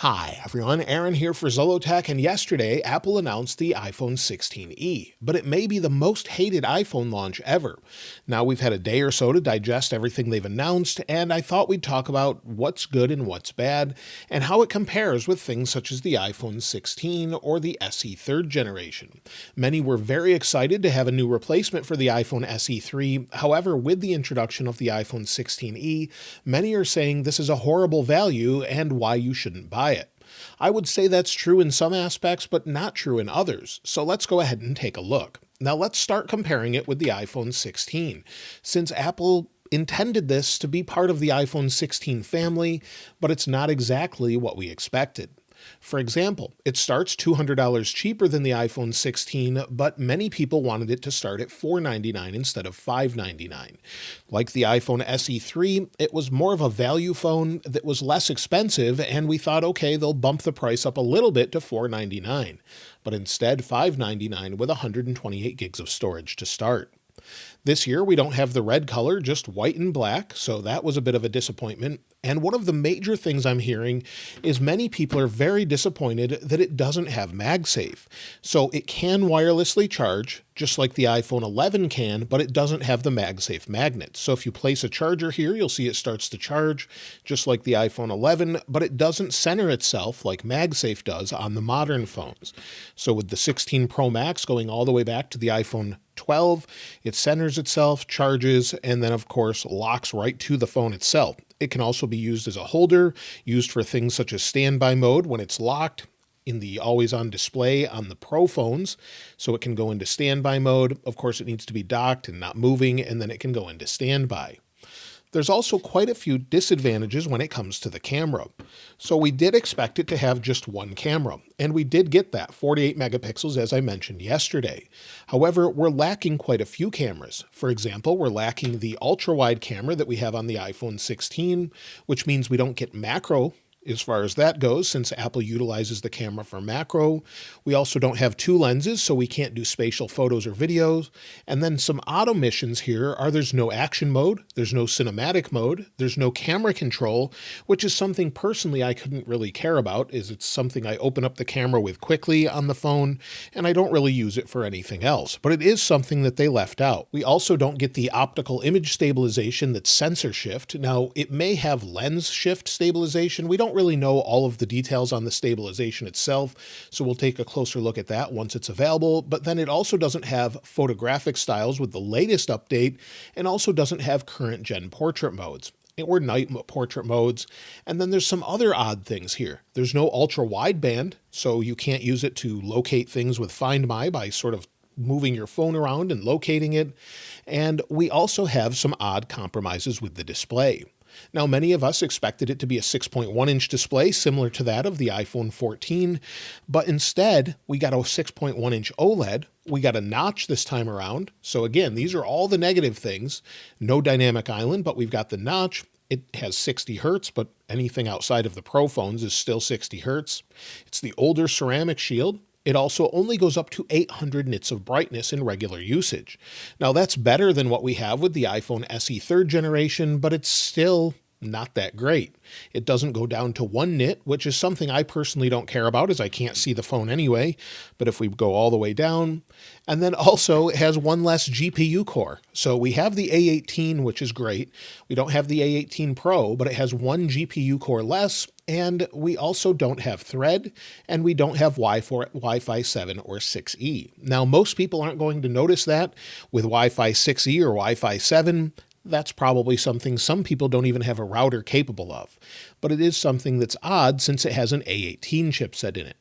Hi everyone, Aaron here for Zollotech, and yesterday Apple announced the iPhone 16e, but it may be the most hated iPhone launch ever. Now we've had a day or so to digest everything they've announced, and I thought we'd talk about what's good and what's bad, and how it compares with things such as the iPhone 16 or the SE 3rd generation. Many were very excited to have a new replacement for the iPhone SE 3, however, with the introduction of the iPhone 16e, many are saying this is a horrible value and why you shouldn't buy it. I would say that's true in some aspects, but not true in others, so let's go ahead and take a look. Now let's start comparing it with the iPhone 16, since Apple intended this to be part of the iPhone 16 family, but it's not exactly what we expected. For example, it starts $200 cheaper than the iPhone 16, but many people wanted it to start at $499 instead of $599. Like the iPhone SE 3, it was more of a value phone that was less expensive, and we thought, okay, they'll bump the price up a little bit to $499, but instead $599 with 128 gigs of storage to start. This year, we don't have the red color, just white and black, so that was a bit of a disappointment. And one of the major things I'm hearing is many people are very disappointed that it doesn't have MagSafe. So it can wirelessly charge, just like the iPhone 11 can, but it doesn't have the MagSafe magnet. So if you place a charger here, you'll see it starts to charge, just like the iPhone 11, but it doesn't center itself like MagSafe does on the modern phones. So with the 16 Pro Max going all the way back to the iPhone 12, it centers itself, charges, and then of course locks right to the phone itself. It can also be used as a holder, used for things such as standby mode when it's locked, in the always-on display on the Pro phones, so it can go into standby mode. Of course, it needs to be docked and not moving, and then it can go into standby. There's also quite a few disadvantages when it comes to the camera. So we did expect it to have just one camera, and we did get that, 48 megapixels as I mentioned yesterday. However, we're lacking quite a few cameras. For example, we're lacking the ultra-wide camera that we have on the iPhone 16, which means we don't get macro as far as that goes, since Apple utilizes the camera for macro. We also don't have two lenses, so we can't do spatial photos or videos. And then some odd omissions here are there's no action mode, there's no cinematic mode, there's no camera control, which is something personally I couldn't really care about, is it's something I open up the camera with quickly on the phone, and I don't really use it for anything else. But it is something that they left out. We also don't get the optical image stabilization that's sensor shift. Now, it may have lens shift stabilization. We don't really know all of the details on the stabilization itself, so we'll take a closer look at that once it's available. But then it also doesn't have photographic styles with the latest update, and also doesn't have current gen portrait modes or night portrait modes. And then there's some other odd things here. There's no ultra wideband, so you can't use it to locate things with Find My by sort of moving your phone around and locating it. And we also have some odd compromises with the display. Now, many of us expected it to be a 6.1-inch display similar to that of the iPhone 14, but instead we got a 6.1-inch OLED. We got a notch this time around. So again, these are all the negative things. No dynamic island, but we've got the notch. It has 60 hertz, but anything outside of the Pro phones is still 60 hertz. It's the older ceramic shield. It also only goes up to 800 nits of brightness in regular usage. Now that's better than what we have with the iPhone SE 3rd generation, but it's still not that great. It doesn't go down to 1 nit, which is something I personally don't care about as I can't see the phone anyway, but if we go all the way down, and then also it has one less GPU core. So we have the A18, which is great. We don't have the A18 Pro, but it has one GPU core less, and we also don't have Thread, and we don't have Wi-Fi 7 or 6E. Now, most people aren't going to notice that with Wi-Fi 6E or Wi-Fi 7. That's probably something some people don't even have a router capable of, but it is something that's odd since it has an A18 chipset in it.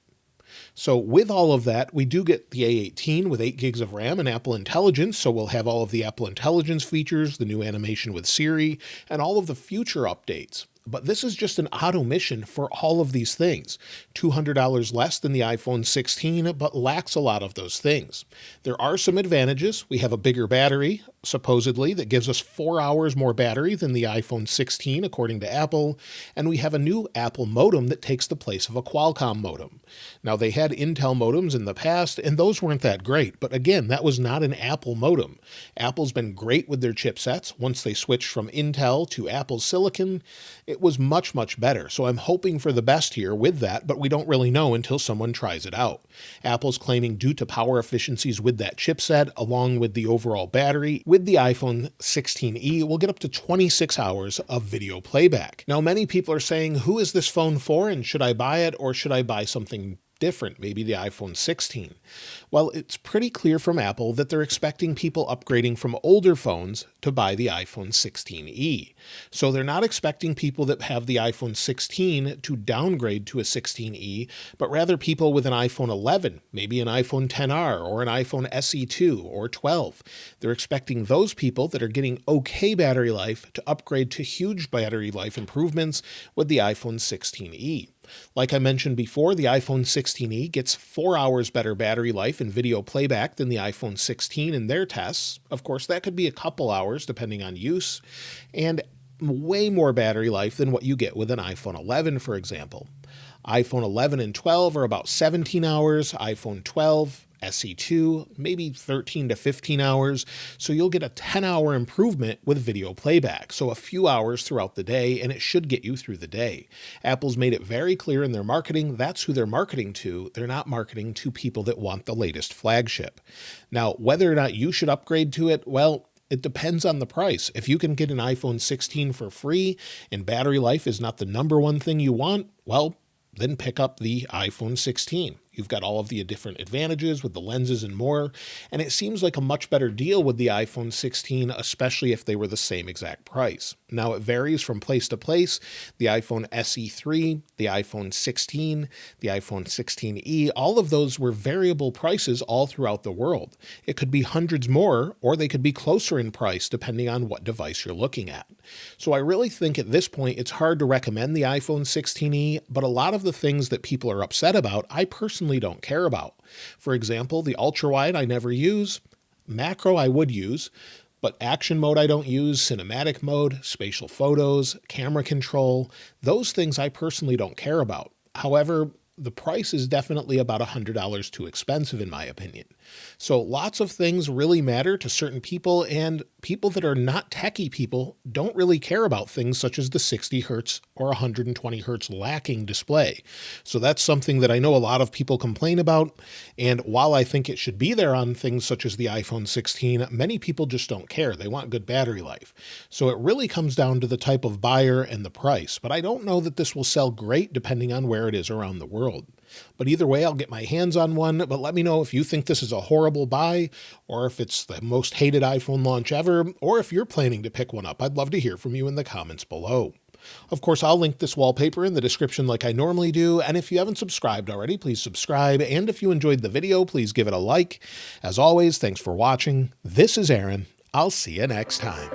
So with all of that, we do get the A18 with 8 gigs of RAM and Apple Intelligence, so we'll have all of the Apple Intelligence features, the new animation with Siri, and all of the future updates. But this is just an odd omission for all of these things. $200 less than the iPhone 16, but lacks a lot of those things. There are some advantages. We have a bigger battery, supposedly, that gives us 4 hours more battery than the iPhone 16, according to Apple, and we have a new Apple modem that takes the place of a Qualcomm modem. Now, they had Intel modems in the past, and those weren't that great, but again, that was not an Apple modem. Apple's been great with their chipsets. Once they switched from Intel to Apple Silicon, it was much, much better. So I'm hoping for the best here with that, but we don't really know until someone tries it out. Apple's claiming due to power efficiencies with that chipset, along with the overall battery, with the iPhone 16e, we'll get up to 26 hours of video playback. Now, many people are saying, who is this phone for, and should I buy it, or should I buy something different, maybe the iPhone 16? Well, it's pretty clear from Apple that they're expecting people upgrading from older phones to buy the iPhone 16e. So they're not expecting people that have the iPhone 16 to downgrade to a 16e, but rather people with an iPhone 11, maybe an iPhone XR or an iPhone SE2 or 12. They're expecting those people that are getting okay battery life to upgrade to huge battery life improvements with the iPhone 16e. Like I mentioned before, the iPhone 16e gets 4 hours better battery life and video playback than the iPhone 16 in their tests. Of course, that could be a couple hours depending on use, and way more battery life than what you get with an iPhone 11, for example. iPhone 11 and 12 are about 17 hours, iPhone 12, SE2, maybe 13 to 15 hours, so you'll get a 10-hour improvement with video playback, so a few hours throughout the day, and it should get you through the day. Apple's made it very clear in their marketing that's who they're marketing to. They're not marketing to people that want the latest flagship. Now, whether or not you should upgrade to it, well, it depends on the price. If you can get an iPhone 16 for free and battery life is not the number one thing you want, well, then pick up the iPhone 16. You've got all of the different advantages with the lenses and more, and it seems like a much better deal with the iPhone 16, especially if they were the same exact price. Now, it varies from place to place. The iPhone SE3, the iPhone 16, the iPhone 16e, all of those were variable prices all throughout the world. It could be hundreds more, or they could be closer in price depending on what device you're looking at. So I really think at this point it's hard to recommend the iPhone 16e, but a lot of the things that people are upset about, I personally don't care about. For example, the ultra wide I never use, macro I would use, but action mode I don't use, cinematic mode, spatial photos, camera control, those things I personally don't care about. However, the price is definitely about $100 too expensive in my opinion. So lots of things really matter to certain people, and people that are not techie people don't really care about things such as the 60 hertz or 120 hertz lacking display. So that's something that I know a lot of people complain about. And while I think it should be there on things such as the iPhone 16, many people just don't care. They want good battery life. So it really comes down to the type of buyer and the price. But I don't know that this will sell great depending on where it is around the world. But either way, I'll get my hands on one. But let me know if you think this is a horrible buy, or if it's the most hated iPhone launch ever, or if you're planning to pick one up. I'd love to hear from you in the comments below. Of course, I'll link this wallpaper in the description like I normally do, and if you haven't subscribed already, please subscribe, and if you enjoyed the video, please give it a like. As always, thanks for watching. This is Aaron. I'll see you next time.